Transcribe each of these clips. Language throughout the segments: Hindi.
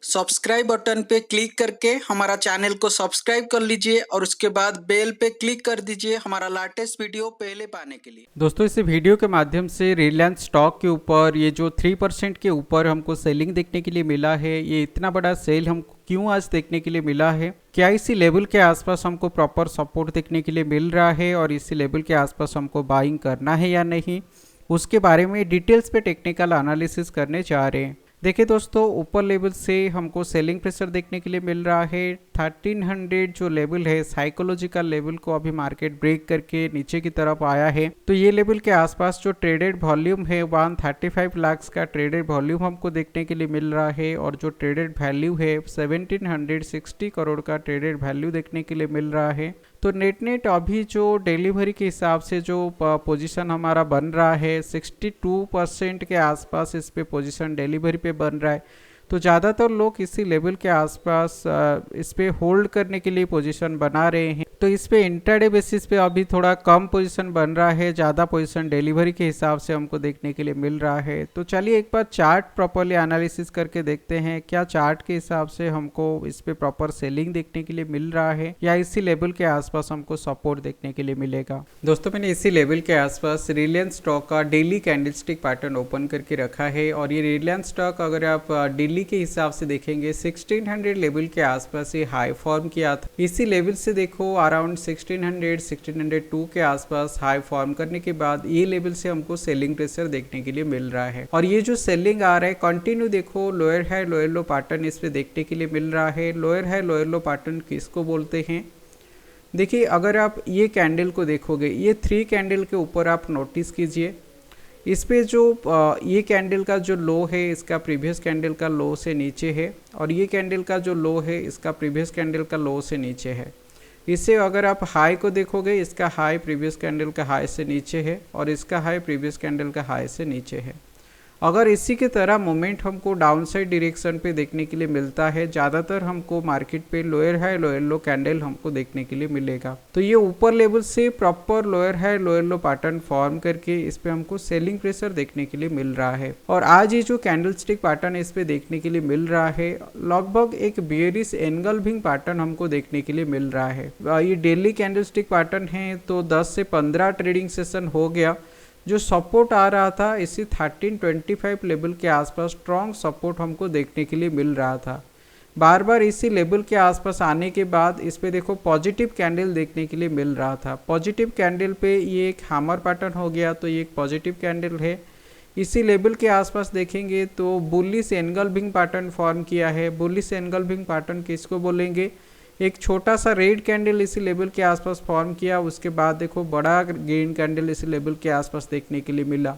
सब्सक्राइब बटन पे क्लिक करके हमारा चैनल को सब्सक्राइब कर लीजिए और उसके बाद बेल पे क्लिक कर दीजिए हमारा लेटेस्ट वीडियो पहले पाने के लिए। दोस्तों इस वीडियो के माध्यम से रिलायंस स्टॉक के ऊपर ये जो 3% के ऊपर हमको सेलिंग देखने के लिए मिला है, ये इतना बड़ा सेल हमको क्यों आज देखने के लिए मिला है, क्या इसी लेवल के आसपास हमको प्रॉपर सपोर्ट देखने के लिए मिल रहा है और इसी लेवल के आसपास हमको बाइंग करना है या नहीं, उसके बारे में डिटेल्स पे टेक्निकल एनालिसिस करने जा रहे हैं। देखिए दोस्तों, ऊपर लेवल से हमको सेलिंग प्रेशर देखने के लिए मिल रहा है। 1300 जो लेवल है, साइकोलॉजिकल लेवल को अभी मार्केट ब्रेक करके नीचे की तरफ आया है। तो ये लेवल के आसपास जो ट्रेडेड वॉल्यूम है 135 लाख का ट्रेडेड वॉल्यूम हमको देखने के लिए मिल रहा है और जो ट्रेडेड वैल्यू है 1760 करोड़ का ट्रेडेड वैल्यू देखने के लिए मिल रहा है। तो नेट अभी जो डिलीवरी के हिसाब से जो पोजीशन हमारा बन रहा है 62% के आसपास इस पे पोजीशन डिलीवरी पे बन रहा है। तो ज़्यादातर लोग इसी लेवल के आसपास इस पे होल्ड करने के लिए पोजीशन बना रहे हैं। तो इस पे इंट्राडे बेसिस पे अभी थोड़ा कम पोजीशन बन रहा है, ज़्यादा पोजीशन डिलीवरी के हिसाब से हमको देखने के लिए मिल रहा है। तो चलिए एक बार चार्ट प्रॉपरली एनालिसिस करके देखते हैं, क्या चार्ट के हिसाब से हमको इस पे प्रॉपर सेलिंग देखने के लिए मिल रहा है या इसी लेवल के आसपास हमको सपोर्ट देखने के लिए मिलेगा। दोस्तों मैंने इसी लेवल के आसपास रिलायंस स्टॉक का डेली कैंडलस्टिक पैटर्न ओपन करके रखा है और ये रिलायंस स्टॉक अगर आप डेली के हिसाब से देखेंगे 1600 लेवल के आसपास ये हाई फॉर्म किया था। इसी लेवल से देखो अराउंड 1602 के आसपास हाई फॉर्म करने के बाद ये लेवल से हमको सेलिंग प्रेशर देखने के लिए मिल रहा है और ये जो सेलिंग आ रहा है कंटिन्यू देखो लोअर हाई लोअर लो पैटर्न इस पे देखने के लिए मिल रहा है। लोअर हाई लोअर लो पैटर्न किसको बोलते हैं? देखिए अगर आप ये कैंडल को देखोगे, ये 3 कैंडल के ऊपर आप नोटिस कीजिए, इस पे जो ये कैंडल का जो लो है इसका प्रीवियस कैंडल का लो से नीचे है और ये कैंडल का जो लो है इसका प्रीवियस कैंडल का लो से नीचे है। इससे अगर आप हाई को देखोगे, इसका हाई प्रीवियस कैंडल का हाई से नीचे है और इसका हाई प्रीवियस कैंडल का हाई से नीचे है। अगर इसी की तरह मोमेंट हमको डाउन साइड डायरेक्शन पे देखने के लिए मिलता है, ज़्यादातर हमको मार्केट पे लोअर हाई लोअर लो कैंडल हमको देखने के लिए मिलेगा। तो ये ऊपर लेवल से प्रॉपर लोअर हाई लोअर लो पैटर्न फॉर्म करके इस पे हमको सेलिंग प्रेशर देखने के लिए मिल रहा है और आज ये जो कैंडलस्टिक पैटर्न इस पे देखने के लिए मिल रहा है लगभग एक बेयरिश एनगल्फिंग पैटर्न हमको देखने के लिए मिल रहा है। ये डेली कैंडलस्टिक पैटर्न है तो 10 से 15 ट्रेडिंग सेशन हो गया। जो सपोर्ट आ रहा था इसी 1325 लेवल के आसपास स्ट्रॉन्ग सपोर्ट हमको देखने के लिए मिल रहा था। बार बार इसी लेवल के आसपास आने के बाद इस पे देखो पॉजिटिव कैंडल देखने के लिए मिल रहा था। पॉजिटिव कैंडल पे ये एक हैमर पैटर्न हो गया, तो ये एक पॉजिटिव कैंडल है। इसी लेवल के आसपास देखेंगे तो बुलिश एनगल्फिंग पैटर्न फॉर्म किया है। बुलिश एनगल्फिंग पैटर्न किसको बोलेंगे? एक छोटा सा रेड कैंडल इसी लेवल के आसपास फॉर्म किया, उसके बाद देखो बड़ा ग्रीन कैंडल इसी लेवल के आसपास देखने के लिए मिला।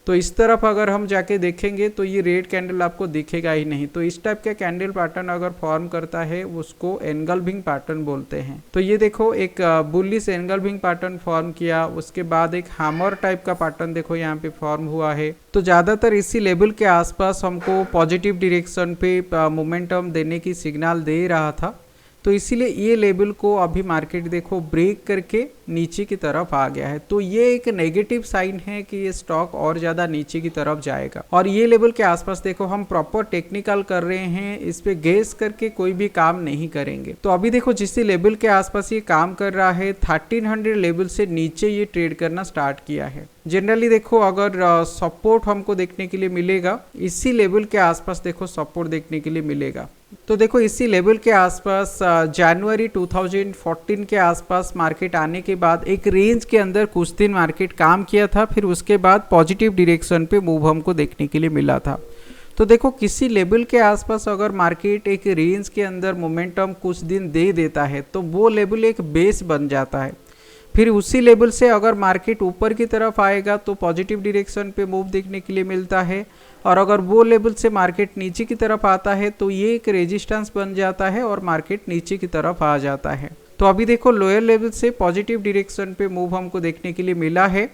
तो इस तरफ अगर हम जाके देखेंगे तो ये रेड कैंडल आपको दिखेगा ही नहीं। तो इस टाइप का कैंडल पैटर्न अगर फॉर्म करता है उसको एनगल्फिंग पैटर्न बोलते हैं। तो ये देखो एक बुलिश एनगल्फिंग पैटर्न फॉर्म किया, उसके बाद एक हैमर टाइप का पैटर्न देखो यहाँ पे फॉर्म हुआ है। तो ज़्यादातर इसी लेवल के आसपास हमको पॉजिटिव डायरेक्शन पे मोमेंटम देने की सिग्नल दे रहा था। तो इसीलिए ये लेवल को अभी मार्केट देखो ब्रेक करके नीचे की तरफ आ गया है। तो ये एक नेगेटिव साइन है कि ये स्टॉक और ज़्यादा नीचे की तरफ जाएगा और ये लेवल के आसपास देखो हम प्रॉपर टेक्निकल कर रहे हैं, इस पे गेस करके कोई भी काम नहीं करेंगे। तो अभी देखो जिस लेवल के आसपास ये काम कर रहा है 1300 लेवल से नीचे ये ट्रेड करना स्टार्ट किया है। जनरली देखो अगर सपोर्ट हमको देखने के लिए मिलेगा, इसी लेवल के आसपास देखो सपोर्ट देखने के लिए मिलेगा। तो देखो इसी लेवल के आसपास जनवरी 2014 के आसपास मार्केट आने के बाद एक रेंज के अंदर कुछ दिन मार्केट काम किया था, फिर उसके बाद पॉजिटिव डायरेक्शन पे मूव हमको देखने के लिए मिला था। तो देखो किसी लेवल के आसपास अगर मार्केट एक रेंज के अंदर मोमेंटम कुछ दिन दे देता है तो वो लेवल एक बेस बन जाता है। फिर उसी लेवल से अगर मार्केट ऊपर की तरफ आएगा तो पॉजिटिव डायरेक्शन पे मूव देखने के लिए मिलता है और अगर वो लेवल से मार्केट नीचे की तरफ आता है तो ये एक रेजिस्टेंस बन जाता है और मार्केट नीचे की तरफ आ जाता है। तो अभी देखो लोअर लेवल से पॉजिटिव डायरेक्शन पे मूव हमको देखने के लिए मिला है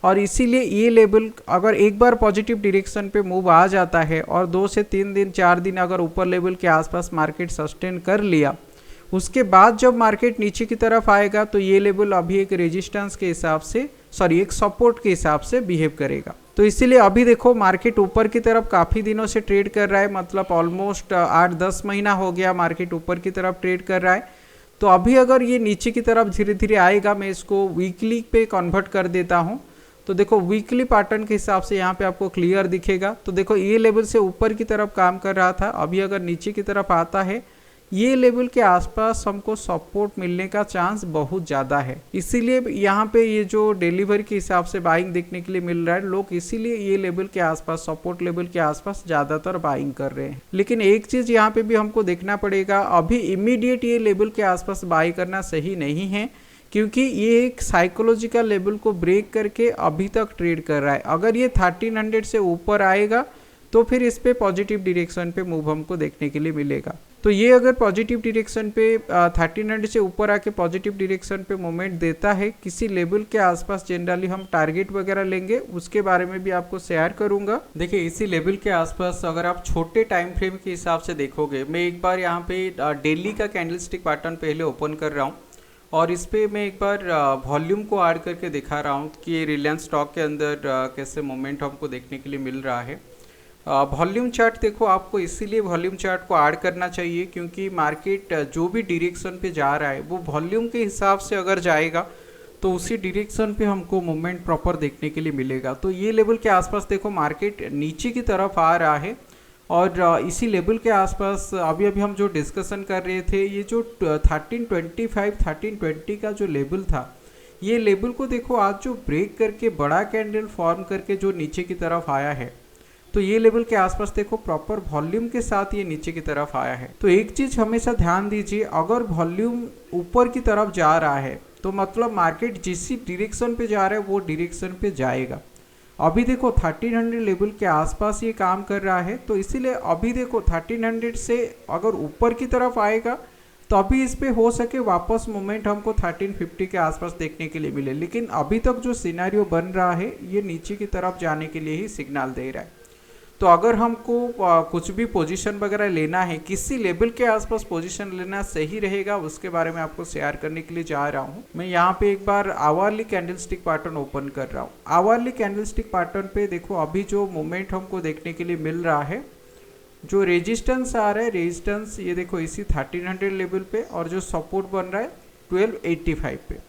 और इसीलिए ये लेवल अगर एक बार पॉजिटिव डायरेक्शन पे मूव आ जाता है और 2 से 3 दिन 4 दिन अगर ऊपर लेवल के आसपास मार्केट सस्टेन कर लिया, उसके बाद जब मार्केट नीचे की तरफ आएगा तो ये लेवल अभी एक रेजिस्टेंस के हिसाब से एक सपोर्ट के हिसाब से बिहेव करेगा। तो इसीलिए अभी देखो मार्केट ऊपर की तरफ काफ़ी दिनों से ट्रेड कर रहा है, मतलब ऑलमोस्ट 8-10 महीना हो गया मार्केट ऊपर की तरफ ट्रेड कर रहा है। तो अभी अगर ये नीचे की तरफ धीरे धीरे आएगा, मैं इसको वीकली पे कन्वर्ट कर देता हूँ। तो देखो वीकली पैटर्न के हिसाब से यहाँ पे आपको क्लियर दिखेगा। तो देखो ये लेवल से ऊपर की तरफ काम कर रहा था, अभी अगर नीचे की तरफ आता है, ये लेवल के आसपास हमको सपोर्ट मिलने का चांस बहुत ज़्यादा है। इसीलिए यहाँ पे ये जो डिलीवरी के हिसाब से बाइंग देखने के लिए मिल रहा है, लोग इसीलिए ये लेवल के आसपास, सपोर्ट लेवल के आसपास ज़्यादातर बाइंग कर रहे हैं। लेकिन एक चीज़ यहाँ पे भी हमको देखना पड़ेगा, अभी इमीडिएट ये लेवल के आसपास बाई करना सही नहीं है, क्योंकि ये एक साइकोलॉजिकल लेवल को ब्रेक करके अभी तक ट्रेड कर रहा है। अगर ये 1300 से ऊपर आएगा तो फिर इस पे पॉजिटिव डायरेक्शन पे मूव हमको देखने के लिए मिलेगा। तो ये अगर पॉजिटिव डायरेक्शन पे 1300 से ऊपर आके पॉजिटिव डायरेक्शन पे मूवमेंट देता है, किसी लेवल के आसपास जनरली हम टारगेट वगैरह लेंगे, उसके बारे में भी आपको शेयर करूंगा। देखिए इसी लेवल के आसपास अगर आप छोटे टाइम फ्रेम के हिसाब से देखोगे, मैं एक बार यहाँ पे डेली का कैंडलस्टिक पैटर्न पहले ओपन कर रहा हूँ और इस पर मैं एक बार वॉल्यूम को ऐड करके दिखा रहा हूँ कि रिलायंस स्टॉक के अंदर कैसे मोमेंट हमको देखने के लिए मिल रहा है। वॉल्यूम चार्ट देखो, आपको इसीलिए वॉल्यूम चार्ट को ऐड करना चाहिए क्योंकि मार्केट जो भी डायरेक्शन पे जा रहा है वो वॉल्यूम के हिसाब से अगर जाएगा तो उसी डायरेक्शन पे हमको मूवमेंट प्रॉपर देखने के लिए मिलेगा। तो ये लेवल के आसपास देखो मार्केट नीचे की तरफ आ रहा है और इसी लेवल के आसपास अभी हम जो डिस्कशन कर रहे थे, ये जो 1325 1320 का जो लेवल था, ये लेवल को देखो आज जो ब्रेक करके बड़ा कैंडल फॉर्म करके जो नीचे की तरफ आया है, तो ये लेवल के आसपास देखो प्रॉपर वॉल्यूम के साथ ये नीचे की तरफ आया है। तो एक चीज हमेशा ध्यान दीजिए, अगर वॉल्यूम ऊपर की तरफ जा रहा है तो मतलब मार्केट जिस डायरेक्शन पे जा रहा है वो डायरेक्शन पे जाएगा। अभी देखो 1300 लेवल के आसपास ये काम कर रहा है, तो इसीलिए अभी देखो 1300 से अगर ऊपर की तरफ आएगा तो अभी इस पे हो सके वापस मोमेंट हमको 1350 के आसपास देखने के लिए मिले। लेकिन अभी तक जो सिनेरियो बन रहा है ये नीचे की तरफ जाने के लिए ही सिग्नल दे रहा है। तो अगर हमको कुछ भी पोजीशन वगैरह लेना है, किसी लेवल के आसपास पोजीशन लेना सही रहेगा, उसके बारे में आपको शेयर करने के लिए जा रहा हूँ। मैं यहाँ पे एक बार आवरली कैंडलस्टिक पैटर्न ओपन कर रहा हूँ। आवरली कैंडलस्टिक पैटर्न पे देखो अभी जो मूवमेंट हमको देखने के लिए मिल रहा है, जो रेजिस्टेंस आ रहा है, रेजिस्टेंस ये देखो इसी 1300 लेवल पे, और जो सपोर्ट बन रहा है 1285 पे।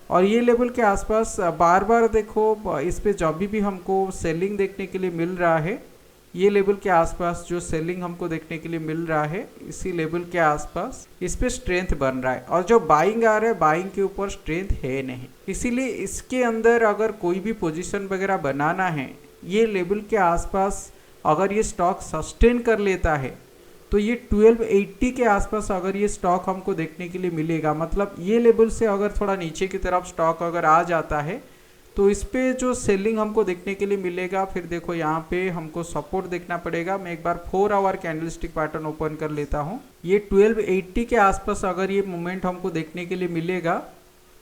और ये लेवल के आसपास बार बार देखो इस पे जब भी हमको सेलिंग देखने के लिए मिल रहा है, ये लेवल के आसपास जो सेलिंग हमको देखने के लिए मिल रहा है, इसी लेवल के आसपास इस पे स्ट्रेंथ बन रहा है। और जो बाइंग आ रहा है, बाइंग के ऊपर स्ट्रेंथ है नहीं, इसीलिए इसके अंदर अगर कोई भी पोजीशन वगैरह बनाना है, ये लेवल के आसपास अगर ये स्टॉक सस्टेन कर लेता है तो ये 1280 के आसपास अगर ये स्टॉक हमको देखने के लिए मिलेगा, मतलब ये लेवल से अगर थोड़ा नीचे की तरफ स्टॉक अगर आ जाता है तो इस पे जो सेलिंग हमको देखने के लिए मिलेगा। फिर देखो यहाँ पे हमको सपोर्ट देखना पड़ेगा। मैं एक बार 4 आवर कैंडलस्टिक पैटर्न ओपन कर लेता हूँ। ये 1280 के आसपास अगर ये मोमेंट हमको देखने के लिए मिलेगा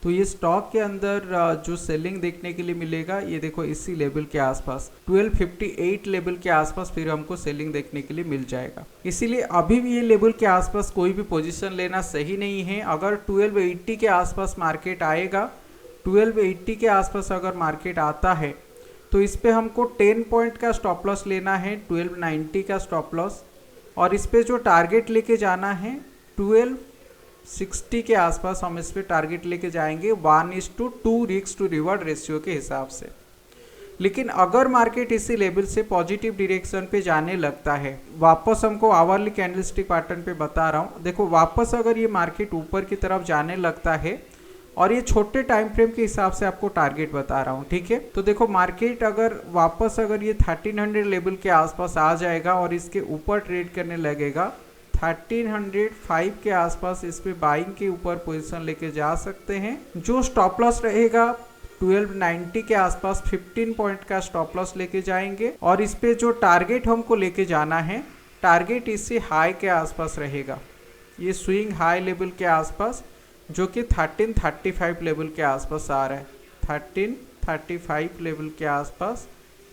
तो ये स्टॉक के अंदर जो सेलिंग देखने के लिए मिलेगा, ये देखो इसी लेवल के आसपास 1258 लेवल के आसपास फिर हमको सेलिंग देखने के लिए मिल जाएगा। इसीलिए अभी भी ये लेवल के आसपास कोई भी पोजीशन लेना सही नहीं है। अगर 1280 के आसपास मार्केट आएगा, 1280 के आसपास अगर मार्केट आता है तो इस पे हमको 10 पॉइंट का स्टॉप लॉस लेना है, 1290 का स्टॉप लॉस, और इस पे जो टारगेट लेके जाना है 1260 के आसपास हम इस पे टारगेट लेके जाएंगे 1:2 रिस्क टू रिवॉर्ड रेशियो के हिसाब से। लेकिन अगर मार्केट इसी लेवल से पॉजिटिव डायरेक्शन पे जाने लगता है, वापस हमको आवरली कैंडलस्टिक पैटर्न पे बता रहा हूँ, देखो वापस अगर ये मार्केट ऊपर की तरफ जाने लगता है, और ये छोटे टाइम फ्रेम के हिसाब से आपको टारगेट बता रहा हूँ, ठीक है। तो देखो मार्केट अगर वापस अगर ये 1300 लेवल के आसपास आ जाएगा और इसके ऊपर ट्रेड करने लगेगा, 1305 के आसपास इस पे बाइंग के ऊपर पोजीशन लेके जा सकते हैं। जो स्टॉप लॉस रहेगा 1290 के आसपास 15 पॉइंट का स्टॉप लॉस लेके जाएंगे, और इस पे जो टारगेट हमको लेके जाना है, टारगेट इससे हाई के आसपास रहेगा, ये स्विंग हाई लेवल के आसपास, जो कि 1335 लेवल के आसपास आ रहा है। 1335 लेवल के आसपास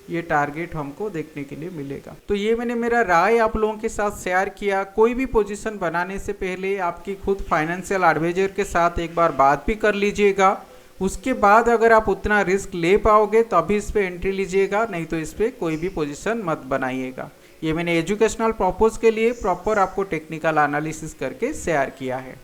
ये टारगेट हमको देखने के लिए मिलेगा। तो ये मैंने मेरा राय आप लोगों के साथ शेयर किया। कोई भी पोजीशन बनाने से पहले आपकी खुद फाइनेंशियल एडवाइजर के साथ एक बार बात भी कर लीजिएगा, उसके बाद अगर आप उतना रिस्क ले पाओगे तो अभी इस पर एंट्री लीजिएगा, नहीं तो इस पर कोई भी पोजीशन मत बनाइएगा। ये मैंने एजुकेशनल पर्पस के लिए प्रॉपर आपको टेक्निकल एनालिसिस करके शेयर किया है।